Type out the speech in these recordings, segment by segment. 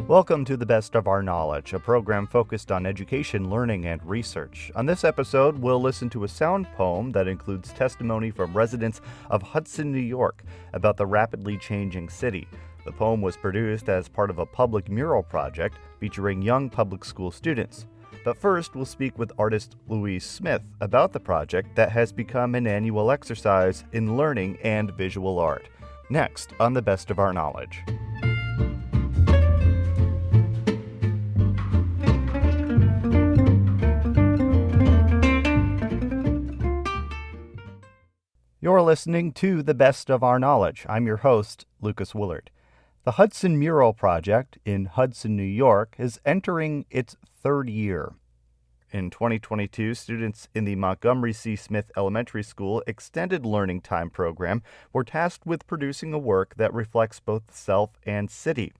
Welcome to The Best of Our Knowledge, a program focused on education, learning, and research. On this episode, we'll listen to a sound poem that includes testimony from residents of Hudson, New York, about the rapidly changing city. The poem was produced as part of a public mural project featuring young public school students. But first, we'll speak with artist Louise Smith about the project that has become an annual exercise in learning and visual art. Next on The Best of Our Knowledge. You're listening to The Best of Our Knowledge. I'm your host, Lucas Willard. The Hudson Mural Project in Hudson, New York is entering its third year. In 2022, students in the Montgomery C. Smith Elementary School Extended Learning Time program were tasked with producing a work that reflects both self and city.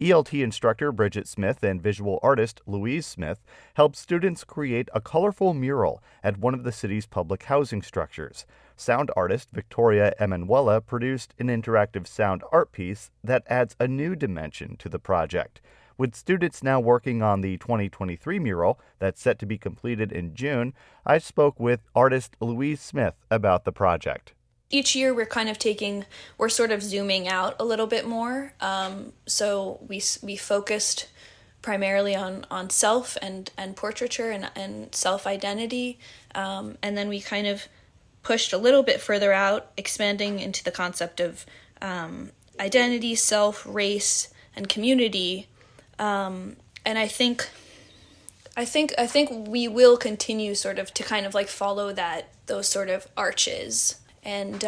ELT instructor Bridget Smith and visual artist Louise Smith helped students create a colorful mural at one of the city's public housing structures. Sound artist Victoria Emanuela produced an interactive sound art piece that adds a new dimension to the project. With students now working on the 2023 mural that's set to be completed in June, I spoke with artist Louise Smith about the project. Each year we're sort of zooming out a little bit more. So we focused primarily on self and portraiture and self-identity. And then we kind of pushed a little bit further out, expanding into the concept of identity, self, race, and community. And I think we will continue sort of to kind of like follow those sort of arches. And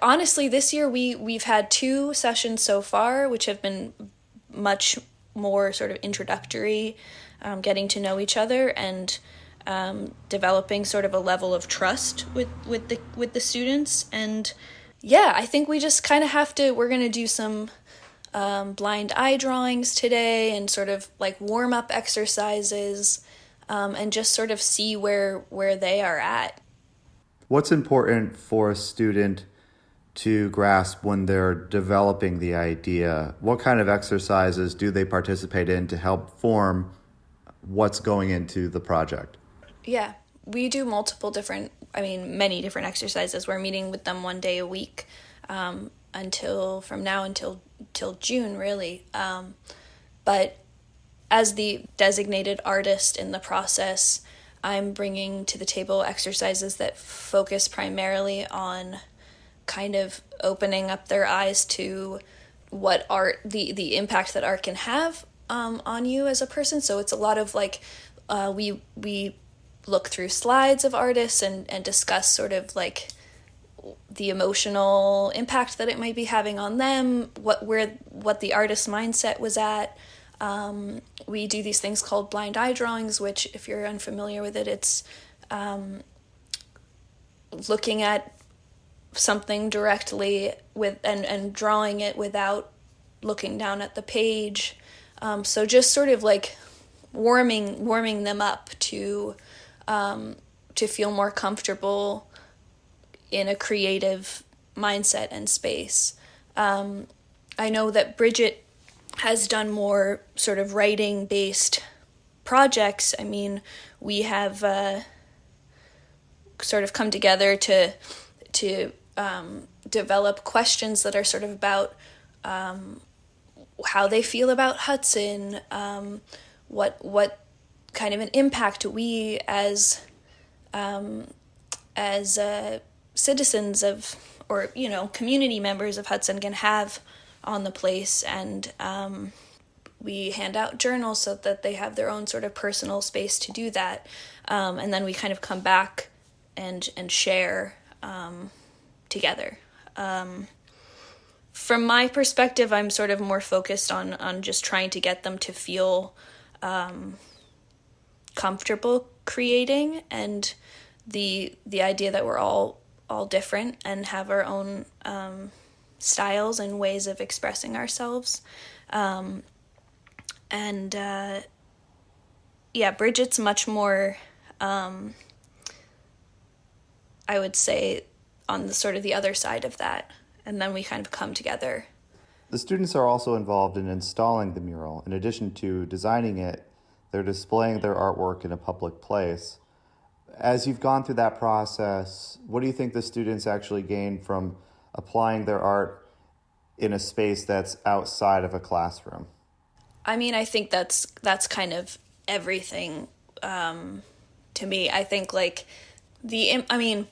honestly, this year we've had 2 sessions so far, which have been much more sort of introductory, getting to know each other and developing sort of a level of trust with the students. And I think we just kind of we're going to do some blind eye drawings today and sort of like warm up exercises, and just sort of see where they are at. What's important for a student to grasp when they're developing the idea? What kind of exercises do they participate in to help form what's going into the project? Yeah, we do many different exercises. We're meeting with them 1 day a week, until June, really. But as the designated artist in the process, I'm bringing to the table exercises that focus primarily on kind of opening up their eyes to what art, the impact that art can have on you as a person. So it's a lot of like, we look through slides of artists and discuss sort of like the emotional impact that it might be having on them, what the artist's mindset was at. We do these things called blind eye drawings, which, if you're unfamiliar with it, it's looking at something directly and drawing it without looking down at the page. So just sort of like warming them up to feel more comfortable in a creative mindset and space. I know that Bridget has done more sort of writing-based projects. I mean, we have sort of come together to develop questions that are sort of about how they feel about Hudson, what kind of an impact we as citizens of, or community members of Hudson can have on the place. And we hand out journals so that they have their own sort of personal space to do that, and then we kind of come back and share together. From my perspective, I'm sort of more focused on just trying to get them to feel comfortable creating, and the idea that we're all different and have our own styles and ways of expressing ourselves. Bridget's much more, I would say, on the sort of the other side of that. And then we kind of come together. The students are also involved in installing the mural. In addition to designing it, they're displaying their artwork in a public place. As you've gone through that process, what do you think the students actually gain from applying their art in a space that's outside of a classroom? I mean, I think that's kind of everything to me. I think like I mean,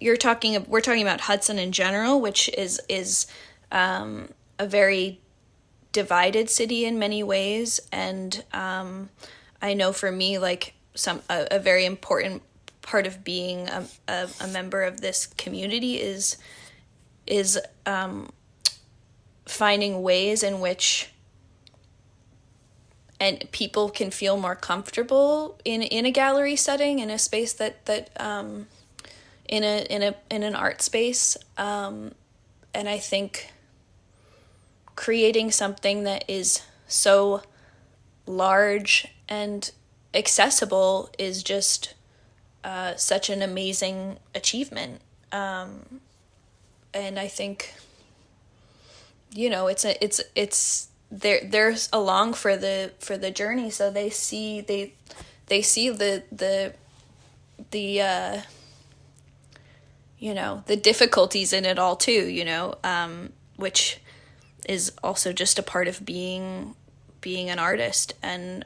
we're talking about Hudson in general, which is a very divided city in many ways, and I know for me, like a very important part of being a member of this community is finding ways in which and people can feel more comfortable in a gallery setting, in a space that in an art space, and I think creating something that is so large and accessible is just such an amazing achievement, and I think it's they're along for the journey, so they see the the difficulties in it all too, which is also just a part of being an artist, and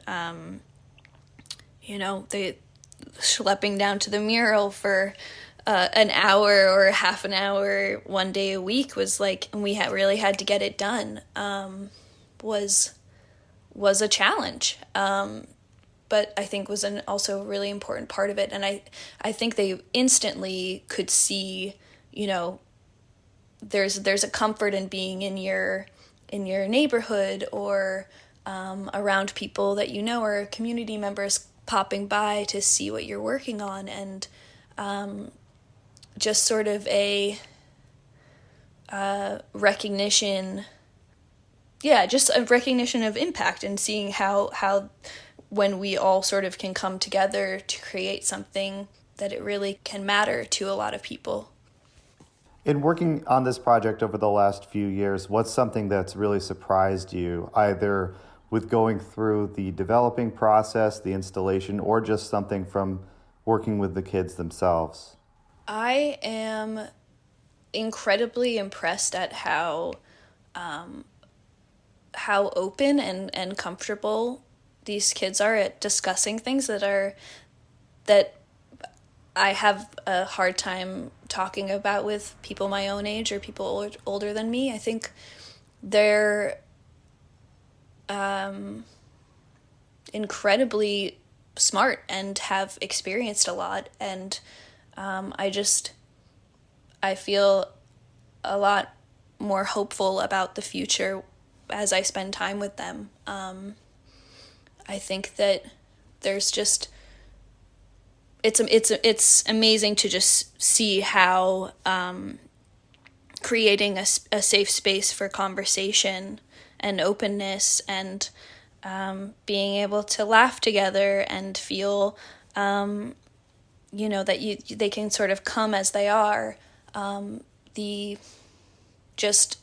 they schlepping down to the mural for an hour or half an hour one day a week was like, and we really had to get it done, was a challenge, but I think was also a really important part of it. And I think they instantly could see, there's a comfort in being in your neighborhood, or around people that or community members popping by to see what you're working on, and just sort of a recognition. Yeah, just a recognition of impact, and seeing how when we all sort of can come together to create something, that it really can matter to a lot of people. In working on this project over the last few years, what's something that's really surprised you, either with going through the developing process, the installation, or just something from working with the kids themselves? I am incredibly impressed at how open and comfortable these kids are at discussing things that I have a hard time talking about with people my own age or people older than me. I think they're incredibly smart and have experienced a lot, and I feel a lot more hopeful about the future as I spend time with them. I think that there's just it's amazing to just see how creating a safe space for conversation and openness, and being able to laugh together and feel that they can sort of come as they are, just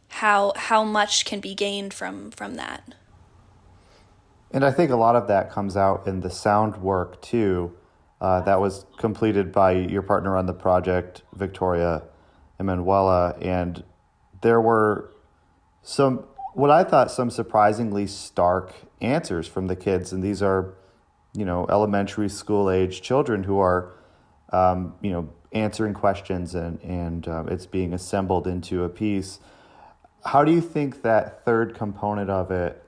how much can be gained from that. And I think a lot of that comes out in the sound work too. That was completed by your partner on the project, Victoria Emanuela, and there were what I thought some surprisingly stark answers from the kids, and these are, elementary school age children who are, answering questions, and it's being assembled into a piece. How do you think that third component of it?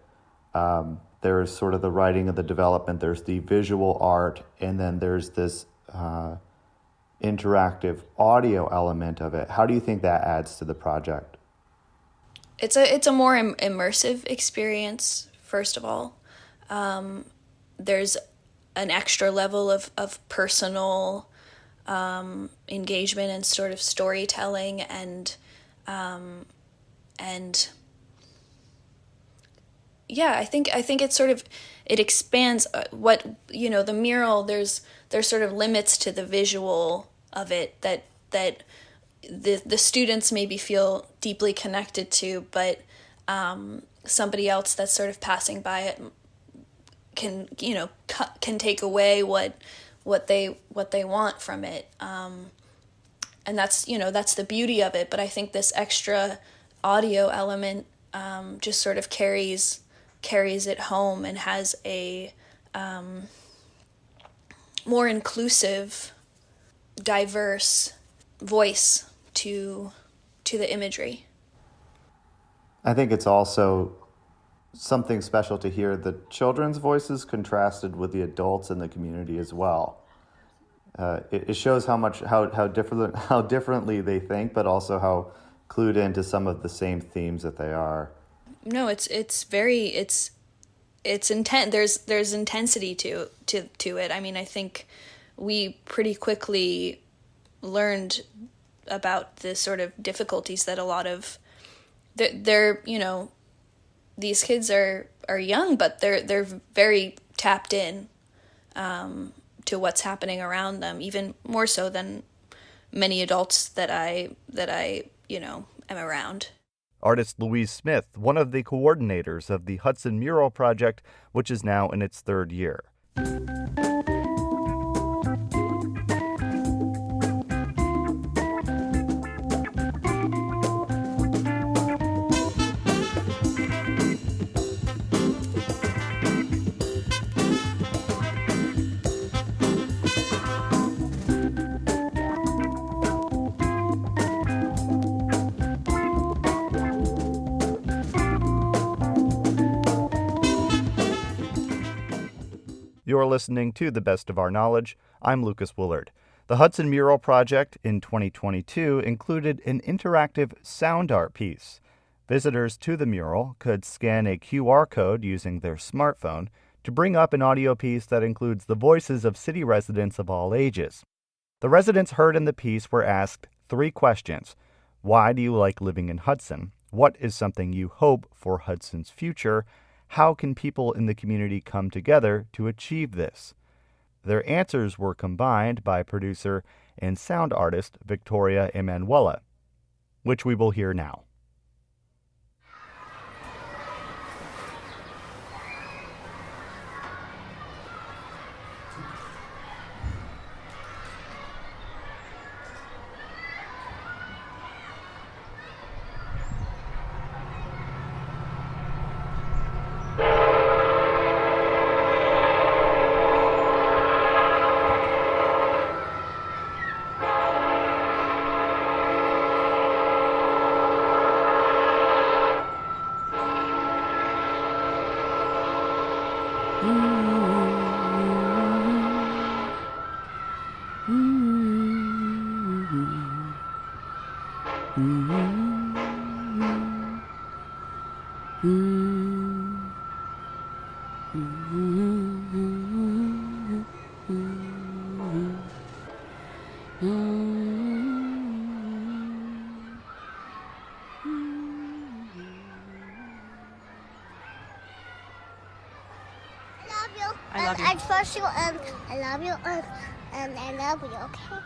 There's sort of the writing of the development, there's the visual art, and then there's this interactive audio element of it. How do you think that adds to the project? It's a more immersive experience, first of all. There's an extra level of personal engagement and sort of storytelling, and yeah, I think it's sort of, it expands what, the mural, there's sort of limits to the visual of it that the students maybe feel deeply connected to, but somebody else that's sort of passing by it can can take away what they want from it, and that's that's the beauty of it. But I think this extra audio element just sort of carries it home and has a more inclusive, diverse voice to the imagery. I think it's also something special to hear the children's voices contrasted with the adults in the community as well. It shows how differently they think, but also how clued into some of the same themes that they are. No, it's intense. There's intensity to it. I mean, I think we pretty quickly learned about the sort of difficulties that a lot of they're these kids are young, but they're very tapped in to what's happening around them, even more so than many adults that I am around. Artist Louise Smith, one of the coordinators of the Hudson Mural Project, which is now in its third year. You're listening to The Best of Our Knowledge. I'm Lucas Willard. The Hudson Mural Project in 2022 included an interactive sound art piece. Visitors to the mural could scan a QR code using their smartphone to bring up an audio piece that includes the voices of city residents of all ages. The residents heard in the piece were asked 3 questions. Why do you like living in Hudson? What is something you hope for Hudson's future? How can people in the community come together to achieve this? Their answers were combined by producer and sound artist Victoria Emanuela, which we will hear now. I love you. I trust you, and I love you, and I love you, okay?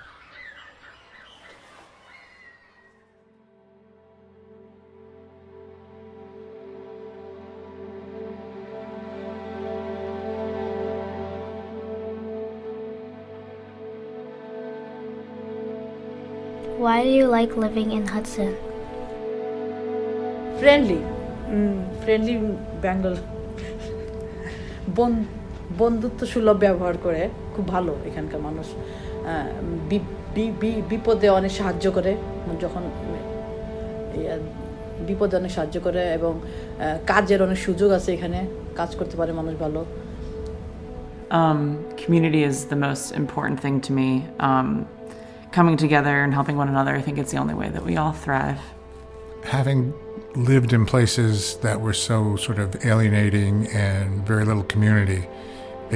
Why do you like living in Hudson? Friendly Bengal. বন্ধুত্ব সুলভ ব্যবহার করে খুব ভালো এখানকার মানুষ বিপদে অনেক সাহায্য করে যখন বিপদে অনেক সাহায্য করে এবং কাজের অনেক সুযোগ আছে এখানে কাজ করতে পারে মানুষ ভালো Community is the most important thing to me. Coming together and helping one another, I think it's the only way that we all thrive. Having lived in places that were so sort of alienating and very little community,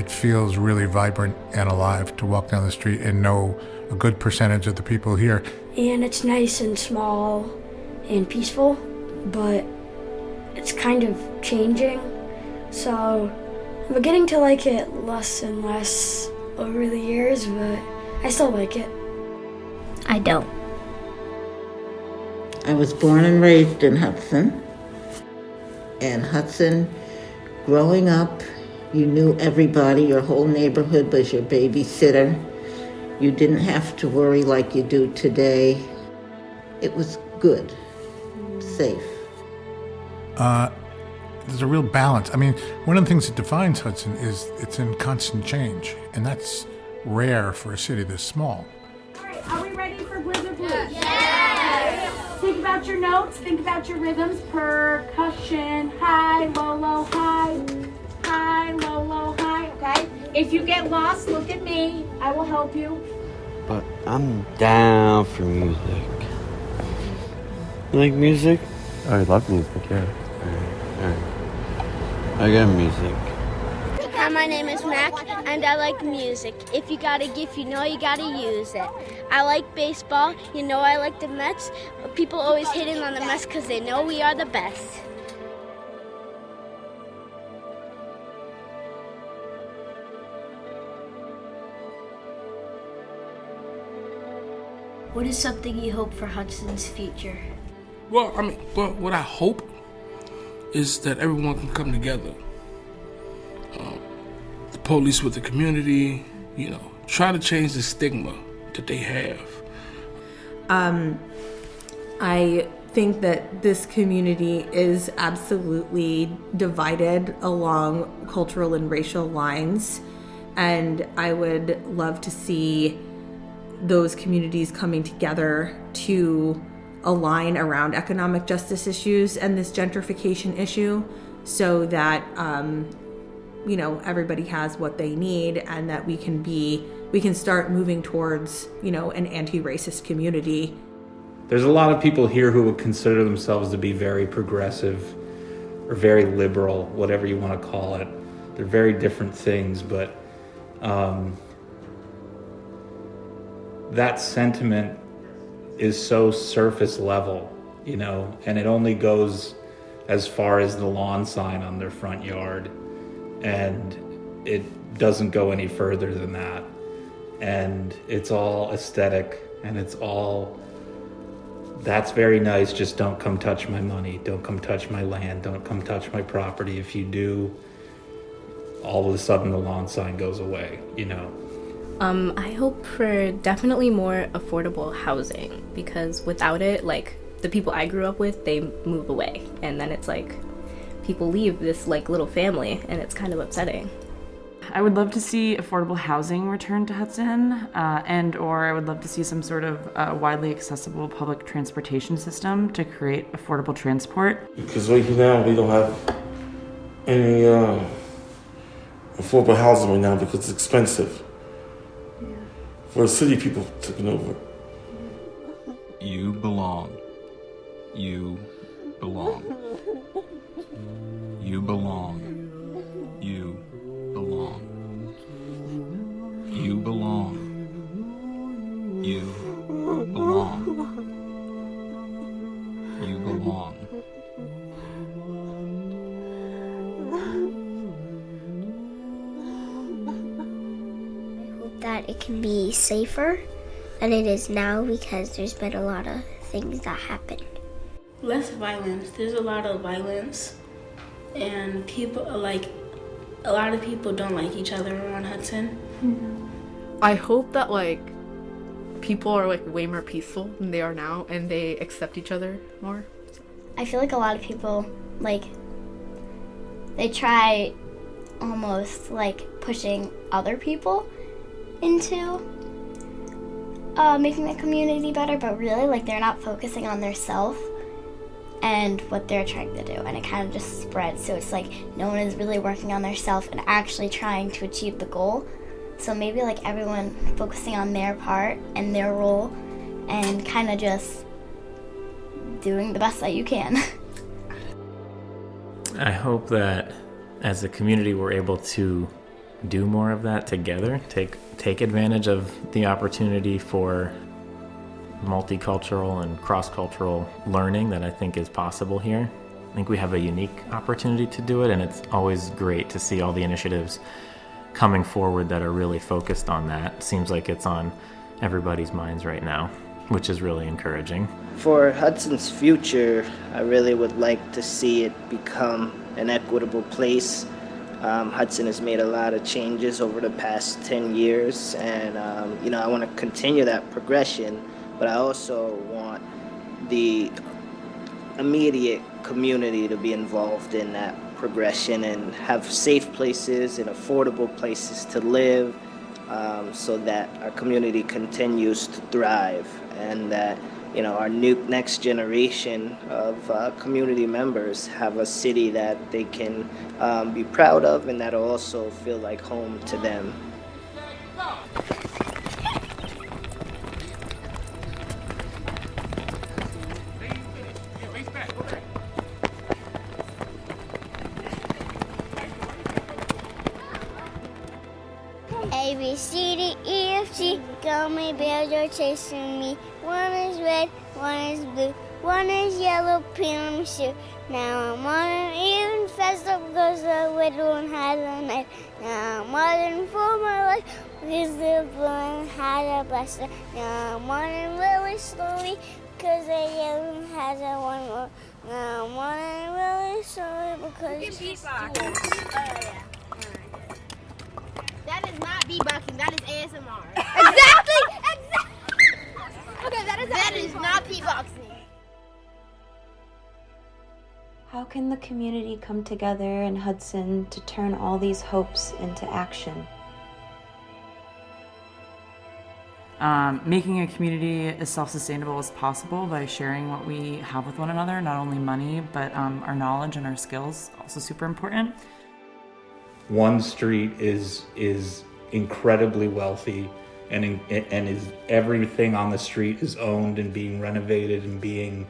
it feels really vibrant and alive to walk down the street and know a good percentage of the people here. And it's nice and small and peaceful, but it's kind of changing. So I'm beginning to like it less and less over the years, but I still like it. I don't. I was born and raised in Hudson. And Hudson, growing up, you knew everybody. Your whole neighborhood was your babysitter. You didn't have to worry like you do today. It was good, safe. There's a real balance. I mean, one of the things that defines Hudson is it's in constant change, and that's rare for a city this small. All right, are we ready for Blizzard Blues? Yes! Think about your notes, think about your rhythms. Percussion, high, low, high, high, low, high, okay? If you get lost, look at me. I will help you. But I'm down for music. You like music? I love music, yeah. Alright. I got music. Hi, my name is Mac, and I like music. If you got a gift, you know you gotta use it. I like baseball, you know I like the Mets. People always hitting on the Mets because they know we are the best. What is something you hope for Hudson's future? Well, what I hope is that everyone can come together. The police with the community, try to change the stigma that they have. I think that this community is absolutely divided along cultural and racial lines, and I would love to see those communities coming together to align around economic justice issues and this gentrification issue so that everybody has what they need and that we can start moving towards an anti-racist community. There's a lot of people here who would consider themselves to be very progressive or very liberal, whatever you want to call it. They're very different things, but that sentiment is so surface level, and it only goes as far as the lawn sign on their front yard, and it doesn't go any further than that. And it's all aesthetic, and it's all, that's very nice, just don't come touch my money, don't come touch my land, don't come touch my property. If you do, all of a sudden the lawn sign goes away, I hope for definitely more affordable housing, because without it, the people I grew up with, they move away, and then it's people leave this little family, and it's kind of upsetting. I would love to see affordable housing return to Hudson, or I would love to see some sort of widely accessible public transportation system to create affordable transport. Because right now we don't have any affordable housing right now because it's expensive. For the city, people took it over. You belong. You belong. You belong. You belong. You belong. You belong. You belong. That it can be safer than it is now because there's been a lot of things that happened. Less violence. There's a lot of violence, and people a lot of people don't like each other around Hudson. I hope that people are way more peaceful than they are now, and they accept each other more. I feel like a lot of people they try almost pushing other people into making the community better, but really they're not focusing on their self and what they're trying to do, and it kind of just spreads, so it's no one is really working on their self and actually trying to achieve the goal. So maybe everyone focusing on their part and their role and kind of just doing the best that you can. I hope that as a community we're able to do more of that together, take advantage of the opportunity for multicultural and cross-cultural learning that I think is possible here. I think we have a unique opportunity to do it, and it's always great to see all the initiatives coming forward that are really focused on that. Seems like it's on everybody's minds right now. which is really encouraging. For Hudson's future, I really would like to see it become an equitable place. Hudson has made a lot of changes over the past 10 years, and I want to continue that progression, but I also want the immediate community to be involved in that progression and have safe places and affordable places to live, so that our community continues to thrive, and that our next generation of community members have a city that they can be proud of and that'll also feel like home to them. A, B, C, D, E, F, G. Go, my bears are chasing me. One is red, one is blue, one is yellow, pink on my shoe. Now I'm on an even faster because the widow and had a knife. Now I'm running for my life because the blue had a blaster. Now I'm running really slowly because the yellow has a one more. Now I'm running really slowly because... That is not beatboxing, that is ASMR. Exactly! Okay, that is not beatboxing. How can the community come together in Hudson to turn all these hopes into action? Making a community as self-sustainable as possible by sharing what we have with one another, not only money, but our knowledge and our skills, also super important. One street is incredibly wealthy, and is everything on the street is owned and being renovated and being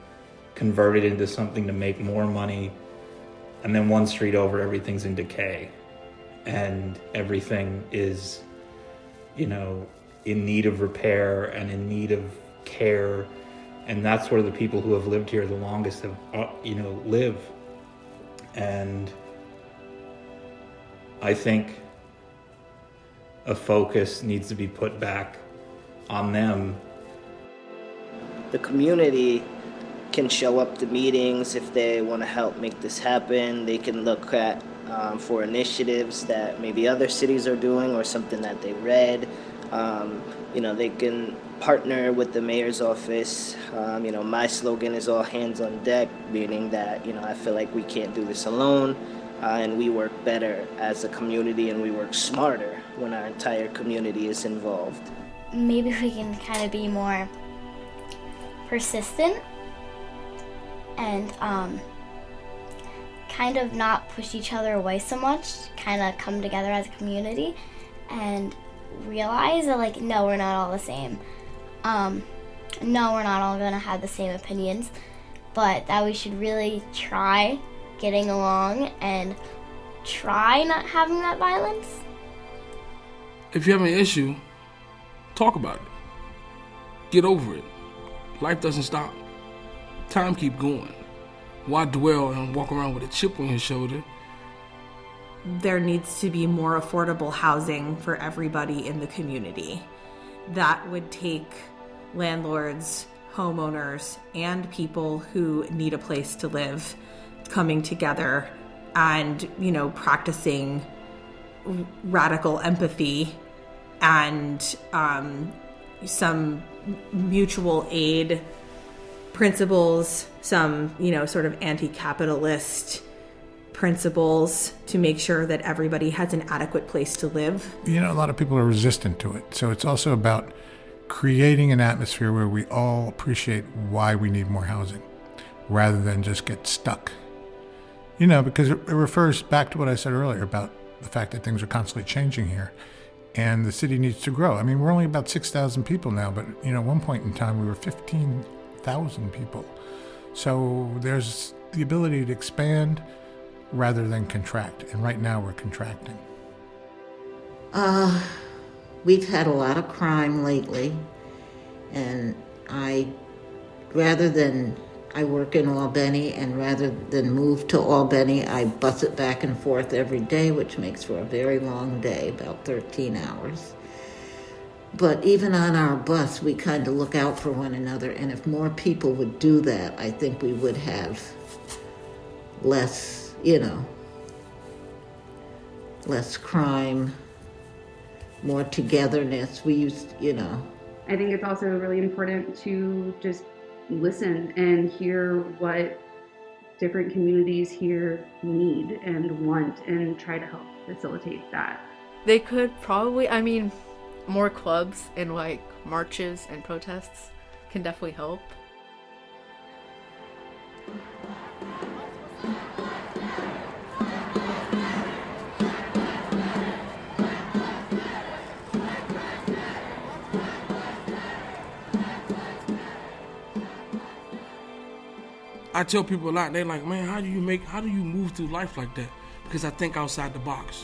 converted into something to make more money. And then one street over, everything's in decay, and everything is, in need of repair and in need of care. And that's where the people who have lived here the longest have, live. And I think a focus needs to be put back on them. The community can show up to meetings if they want to help make this happen. They can look at for initiatives that maybe other cities are doing or something that they read. They can partner with the mayor's office. My slogan is all hands on deck, meaning that, I feel like we can't do this alone. And we work better as a community, and we work smarter when our entire community is involved. Maybe we can kind of be more persistent and kind of not push each other away so much, kind of come together as a community and realize that, no, we're not all the same. No, we're not all going to have the same opinions, but that we should really try getting along and try not having that violence. If you have an issue, talk about it. Get over it. Life doesn't stop. Time keep going. Why dwell and walk around with a chip on your shoulder? There needs to be more affordable housing for everybody in the community. That would take landlords, homeowners, and people who need a place to live coming together and, practicing radical empathy and some mutual aid principles, some, sort of anti-capitalist principles to make sure that everybody has an adequate place to live. A lot of people are resistant to it. So it's also about creating an atmosphere where we all appreciate why we need more housing rather than just get stuck. Because it refers back to what I said earlier about the fact that things are constantly changing here and the city needs to grow. I mean, we're only about 6,000 people now, but, at one point in time we were 15,000 people. So there's the ability to expand rather than contract. And right now we're contracting. We've had a lot of crime lately, and I work in Albany, and rather than move to Albany, I bus it back and forth every day, which makes for a very long day, about 13 hours. But even on our bus, we kind of look out for one another. And if more people would do that, I think we would have less, less crime, more togetherness. We used, I think it's also really important to just listen and hear what different communities here need and want and try to help facilitate that. They could probably, more clubs and like marches and protests can definitely help. I tell people a lot, they're like, man, how do you move through life like that? Because I think outside the box.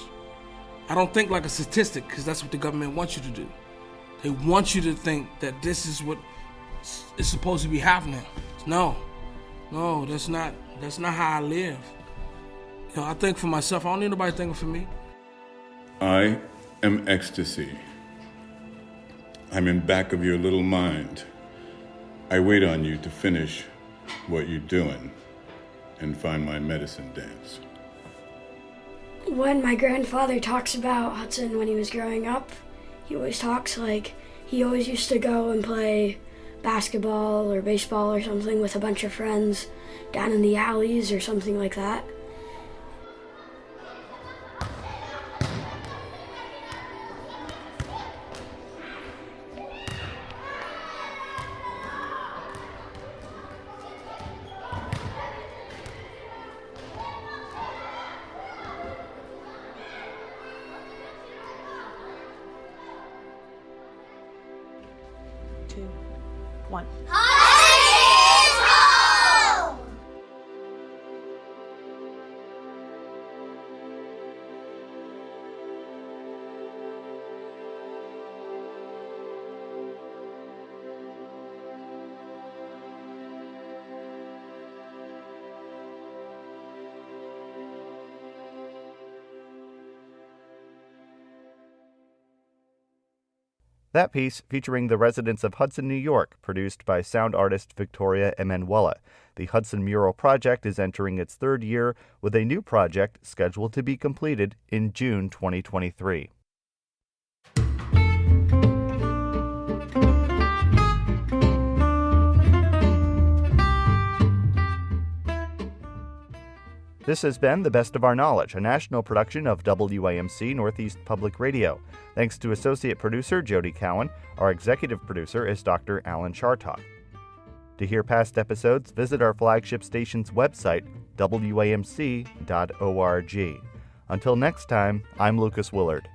I don't think like a statistic, because that's what the government wants you to do. They want you to think that this is what is supposed to be happening. No, that's not how I live. I think for myself. I don't need nobody thinking for me. I am ecstasy. I'm in back of your little mind. I wait on you to finish what you're doing and find my medicine dance. When my grandfather talks about Hudson when he was growing up, he always talks like he always used to go and play basketball or baseball or something with a bunch of friends down in the alleys or something like that. One. That piece, featuring the residents of Hudson, New York, produced by sound artist Victoria Emanuela. The Hudson Mural Project is entering its third year, with a new project scheduled to be completed in June 2023. This has been The Best of Our Knowledge, a national production of WAMC Northeast Public Radio. Thanks to associate producer Jody Cowan. Our executive producer is Dr. Alan Chartock. To hear past episodes, visit our flagship station's website, WAMC.org. Until next time, I'm Lucas Willard.